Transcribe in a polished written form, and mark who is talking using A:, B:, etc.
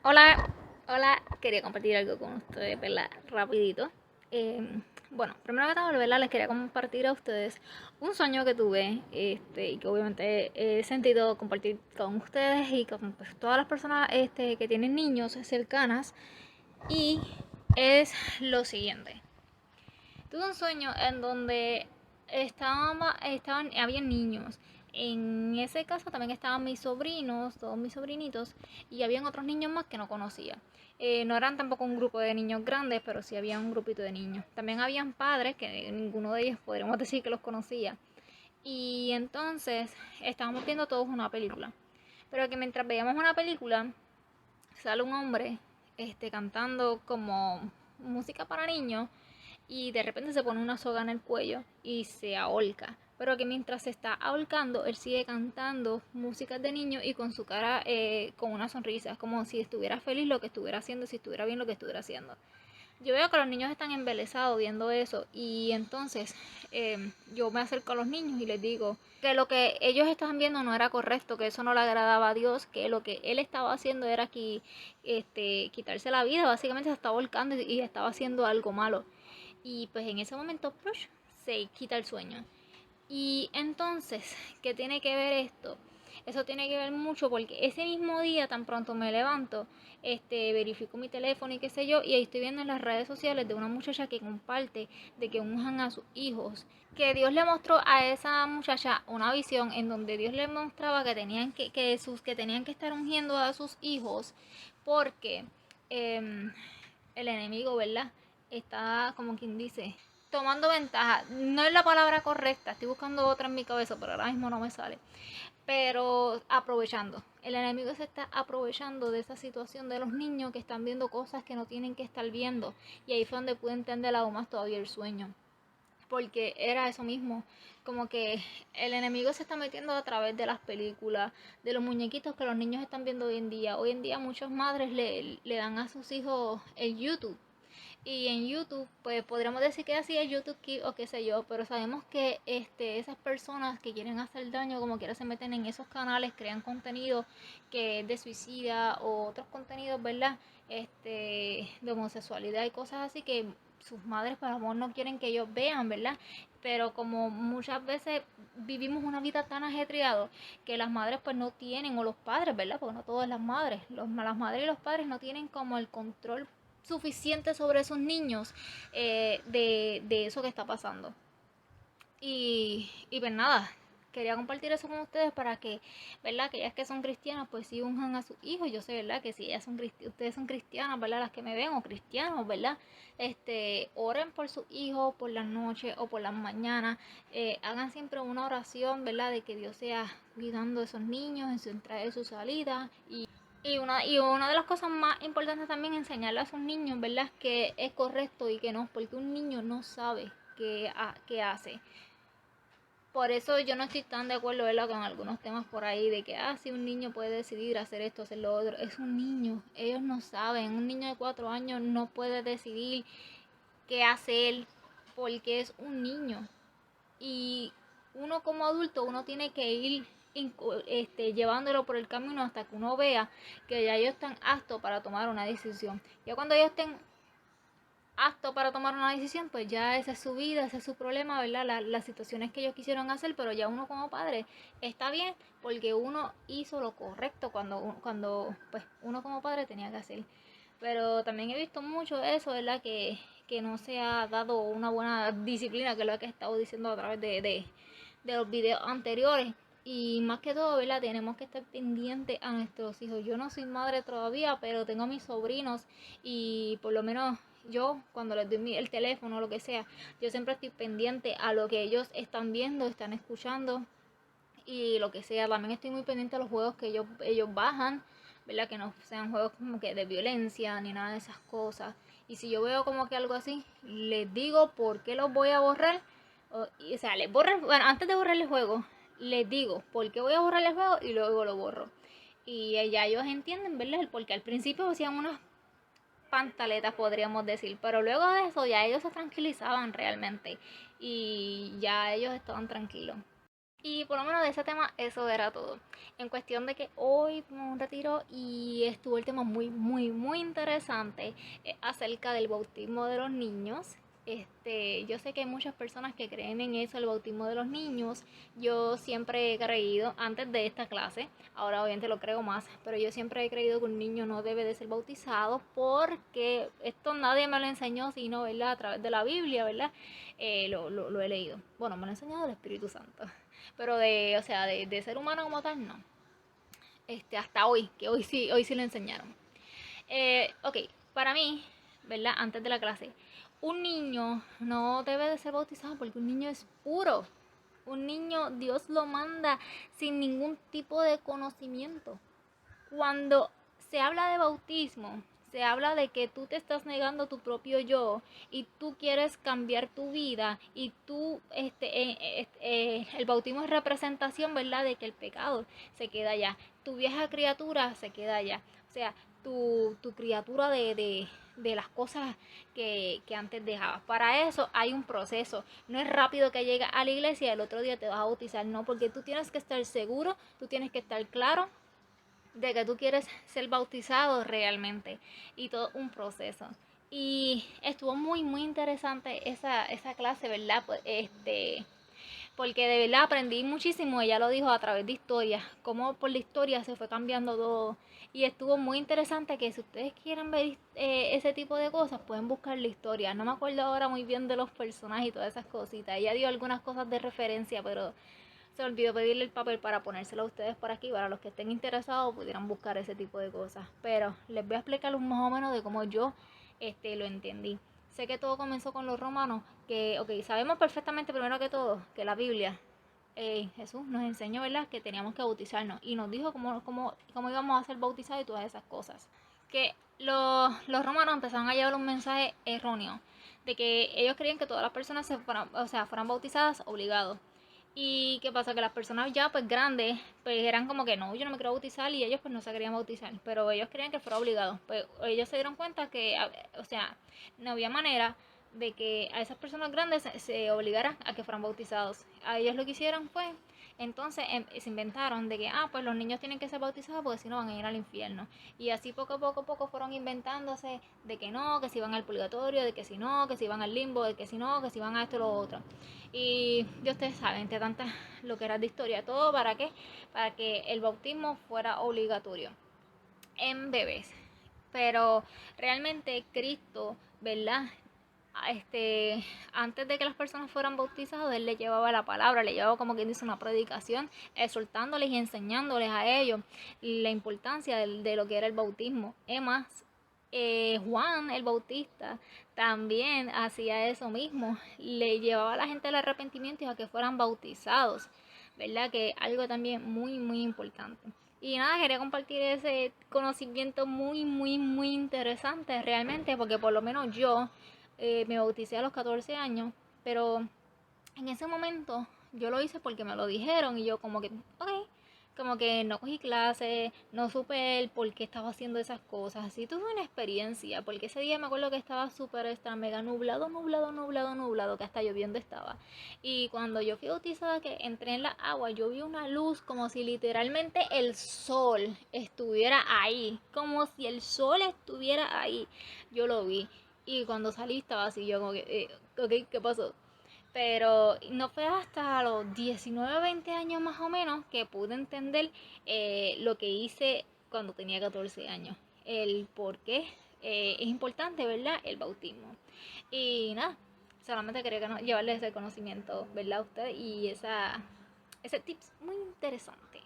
A: Hola, hola, quería compartir algo con ustedes, ¿verdad? Rapidito. Bueno, primero que todo, ¿verdad? Les quería compartir a ustedes un sueño que tuve, y que obviamente he sentido compartir con ustedes y con pues, todas las personas que tienen niños cercanas. Y es lo siguiente. Tuve un sueño en donde había niños. En ese caso también estaban mis sobrinos, todos mis sobrinitos, y habían otros niños más que no conocía. No eran tampoco un grupo de niños grandes, pero sí había un grupito de niños. También habían padres que ninguno de ellos podríamos decir que los conocía. Y entonces estábamos viendo todos una película. Pero que mientras veíamos una película, sale un hombre cantando como música para niños y de repente se pone una soga en el cuello y se ahorca. Pero que mientras se está ahorcando, él sigue cantando músicas de niño y con su cara con una sonrisa. Es como si estuviera feliz lo que estuviera haciendo, si estuviera bien lo que estuviera haciendo. Yo veo que los niños están embelesados viendo eso y entonces yo me acerco a los niños y les digo que lo que ellos estaban viendo no era correcto, que eso no le agradaba a Dios, que lo que él estaba haciendo era aquí quitarse la vida, básicamente se estaba volcando y estaba haciendo algo malo. Y pues en ese momento ¡plush! Se quita el sueño. Y entonces, ¿qué tiene que ver esto? Eso tiene que ver mucho porque ese mismo día, tan pronto me levanto, verifico mi teléfono y qué sé yo, y ahí estoy viendo en las redes sociales de una muchacha que comparte de que unjan a sus hijos. Que Dios le mostró a esa muchacha una visión en donde Dios le mostraba que tenían que estar ungiendo a sus hijos porque em, el enemigo, ¿verdad? Está como quien dice tomando ventaja. No es la palabra correcta, estoy buscando otra en mi cabeza, pero ahora mismo no me sale. Pero aprovechando. El enemigo se está aprovechando de esa situación de los niños que están viendo cosas que no tienen que estar viendo. Y ahí fue donde pude entender aún más todavía el sueño. Porque era eso mismo, como que el enemigo se está metiendo a través de las películas, de los muñequitos que los niños están viendo hoy en día. Hoy en día muchas madres le dan a sus hijos el YouTube y en YouTube, pues podríamos decir que así es YouTube Kids o qué sé yo, pero sabemos que esas personas que quieren hacer daño, como quiera, se meten en esos canales, crean contenido que es de suicida o otros contenidos, ¿verdad? De homosexualidad y cosas así que sus madres, por amor, no quieren que ellos vean, ¿verdad? Pero como muchas veces vivimos una vida tan ajetreada que las madres pues no tienen, o los padres, ¿verdad? Porque no todas las madres, las madres y los padres no tienen como el control suficiente sobre esos niños de eso que está pasando. Y pues nada, quería compartir eso con ustedes para que, ¿verdad? Que ellas que son cristianas, pues sí unjan a sus hijos. Yo sé, ¿verdad? Que si ellas son ustedes son cristianas, ¿verdad? Las que me ven, o cristianos, ¿verdad? Oren por sus hijos por las noches o por las mañanas. Hagan siempre una oración, ¿verdad? De que Dios sea cuidando a esos niños en su entrada y su salida. Y una de las cosas más importantes también es enseñarle a sus niños, ¿verdad? Que es correcto y que no, porque un niño no sabe qué hace. Por eso yo no estoy tan de acuerdo, ¿verdad? Con algunos temas por ahí de que, si un niño puede decidir hacer esto, hacer lo otro. Es un niño, ellos no saben. Un niño de 4 años no puede decidir qué hacer porque es un niño. Y uno como adulto, uno tiene que ir llevándolo por el camino hasta que uno vea que ya ellos están aptos para tomar una decisión. Ya cuando ellos estén aptos para tomar una decisión, pues ya esa es su vida, ese es su problema, ¿verdad? Las situaciones que ellos quisieron hacer, pero ya uno como padre está bien porque uno hizo lo correcto cuando pues uno como padre tenía que hacer. Pero también he visto mucho eso, ¿verdad? Que no se ha dado una buena disciplina, que es lo que he estado diciendo a través de los videos anteriores. Y más que todo, ¿verdad? Tenemos que estar pendientes a nuestros hijos. Yo no soy madre todavía, pero tengo a mis sobrinos y por lo menos yo, cuando les doy el teléfono o lo que sea, yo siempre estoy pendiente a lo que ellos están viendo, están escuchando y lo que sea. También estoy muy pendiente a los juegos que ellos bajan, ¿verdad? Que no sean juegos como que de violencia ni nada de esas cosas. Y si yo veo como que algo así, les digo por qué los voy a borrar. O sea, les borro, bueno, antes de borrar el juego, les digo por qué voy a borrar el juego y luego lo borro. Y ya ellos entienden, ¿verdad? Porque al principio hacían unas pantaletas, podríamos decir, pero luego de eso ya ellos se tranquilizaban realmente y ya ellos estaban tranquilos. Y por lo menos de ese tema eso era todo. En cuestión de que hoy fuimos a un retiro y estuvo el tema muy, muy, muy interesante acerca del bautismo de los niños. Yo sé que hay muchas personas que creen en eso, el bautismo de los niños. Yo siempre he creído, antes de esta clase, ahora obviamente lo creo más, pero yo siempre he creído que un niño no debe de ser bautizado porque esto nadie me lo enseñó, sino, ¿verdad? A través de la Biblia, ¿verdad? Lo he leído. Bueno, me lo ha enseñado el Espíritu Santo. Pero o sea, de ser humano como tal, no. Hasta hoy, que hoy sí lo enseñaron. Ok, para mí, ¿verdad? Antes de la clase, un niño no debe de ser bautizado porque un niño es puro. Un niño, Dios lo manda sin ningún tipo de conocimiento. Cuando se habla de bautismo, se habla de que tú te estás negando tu propio yo y tú quieres cambiar tu vida y tú, el bautismo es representación, ¿verdad? De que el pecado se queda allá, tu vieja criatura se queda allá, o sea, tu criatura de las cosas que antes dejabas. Para eso hay un proceso, no es rápido que llegas a la iglesia y el otro día te vas a bautizar, no, porque tú tienes que estar seguro, tú tienes que estar claro de que tú quieres ser bautizado realmente y todo un proceso. Y estuvo muy, muy interesante esa clase, ¿verdad? Pues, porque de verdad aprendí muchísimo, ella lo dijo a través de historias, cómo por la historia se fue cambiando todo. Y estuvo muy interesante que si ustedes quieren ver ese tipo de cosas, pueden buscar la historia. No me acuerdo ahora muy bien de los personajes y todas esas cositas. Ella dio algunas cosas de referencia, pero se me olvidó pedirle el papel para ponérselo a ustedes por aquí, para los que estén interesados pudieran buscar ese tipo de cosas. Pero les voy a explicar más o menos de cómo yo lo entendí. Sé que todo comenzó con los romanos, que, ok, sabemos perfectamente primero que todo que la Biblia, Jesús nos enseñó, ¿verdad?, que teníamos que bautizarnos y nos dijo cómo íbamos a ser bautizados y todas esas cosas. Que los romanos empezaron a llevar un mensaje erróneo de que ellos creían que todas las personas fueran bautizadas obligados. Y qué pasa, que las personas ya pues grandes pues eran como que no, yo no me quiero bautizar, y ellos pues no se querían bautizar, pero ellos querían que fuera obligado. Pues ellos se dieron cuenta que, o sea, no había manera de que a esas personas grandes se obligara a que fueran bautizados. A ellos lo que hicieron fue, entonces se inventaron de que, pues los niños tienen que ser bautizados porque si no van a ir al infierno. Y así poco a poco fueron inventándose de que no, que si van al purgatorio, de que si no, que si van al limbo, de que si no, que si van a esto y lo otro. Y ya ustedes saben, entre tantas lo que era de historia, todo para qué, para que el bautismo fuera obligatorio en bebés. Pero realmente Cristo, ¿verdad? Antes de que las personas fueran bautizadas, él les llevaba la palabra, le llevaba, como quien dice, una predicación, exhortándoles y enseñándoles a ellos la importancia de lo que era el bautismo. Es más, Juan el Bautista también hacía eso mismo, le llevaba a la gente al arrepentimiento y a que fueran bautizados, ¿verdad? Que algo también muy, muy importante. Y nada, quería compartir ese conocimiento muy, muy, muy interesante realmente, porque por lo menos yo me bauticé a los 14 años, pero en ese momento yo lo hice porque me lo dijeron y yo como que, ok, como que no cogí clase, no supe el por qué estaba haciendo esas cosas, así tuve una experiencia, porque ese día me acuerdo que estaba súper extra, mega nublado, nublado, nublado, nublado, que hasta lloviendo estaba. Y cuando yo fui bautizada, que entré en la agua, yo vi una luz como si literalmente el sol estuviera ahí, como si el sol estuviera ahí, yo lo vi. Y cuando salí estaba así, yo como que, ok, ¿qué pasó? Pero no fue hasta los 19 20 años más o menos que pude entender lo que hice cuando tenía 14 años. El por qué es importante, ¿verdad? El bautismo. Y nada, solamente quería llevarles ese conocimiento, ¿verdad? A ustedes y ese tips muy interesante.